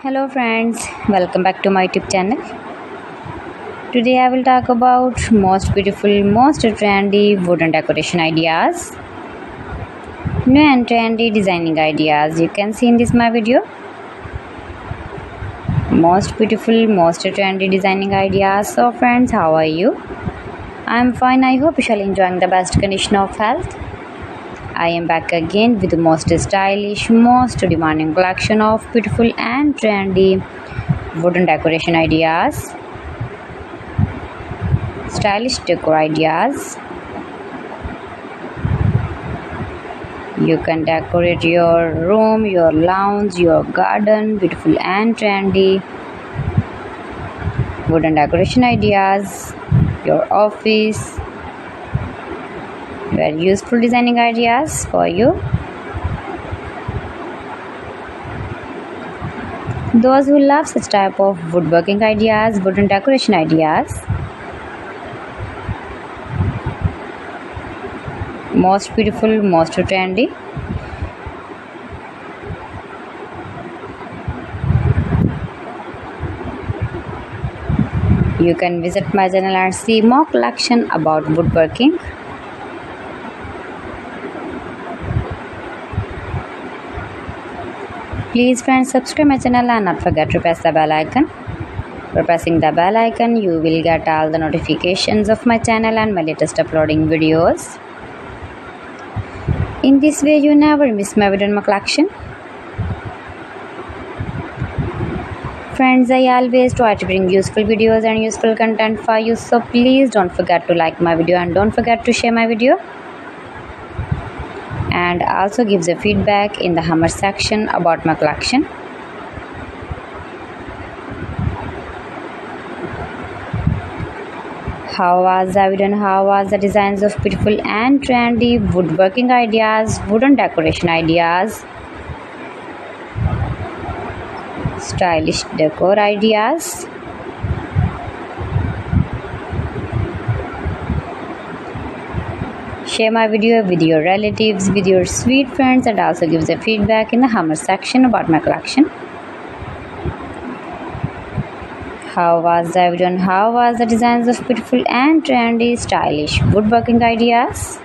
Hello friends, welcome back to my YouTube channel. Today I will talk about most beautiful, most trendy wooden decoration ideas. New and trendy designing ideas you can see in this my video. Most beautiful, most trendy designing ideas. So friends, how are you? I am fine. I hope you shall enjoying the best condition of health. I am back again with the most stylish, most demanding collection of beautiful and trendy wooden decoration ideas, stylish decor ideas. You can decorate your room, your lounge, your garden, beautiful and trendy wooden decoration ideas, your office. Very useful designing ideas for you. Those who love such type of woodworking ideas, wooden decoration ideas. Most beautiful, most trendy. You can visit my channel and see more collection about woodworking. Please friends, subscribe my channel and not forget to press the bell icon. For pressing the bell icon, you will get all the notifications of my channel and my latest uploading videos. In this way, you never miss my video in my collection. Friends, I always try to bring useful videos and useful content for you. So please don't forget to like my video and don't forget to share my video. And also gives a feedback in the comment section about my collection. How was the video and how was the designs of beautiful and trendy woodworking ideas, wooden decoration ideas, stylish decor ideas. Share my video with your relatives, with your sweet friends, and also gives a feedback in the comment section about my collection. How was the video and how was the designs of beautiful and trendy stylish woodworking ideas?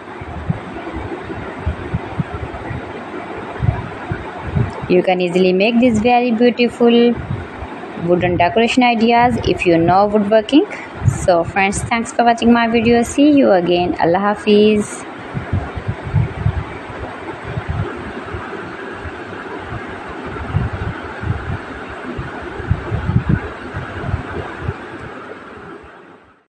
You can easily make these very beautiful wooden decoration ideas if you know woodworking. So friends, thanks for watching my video. See you again. Allah Hafiz.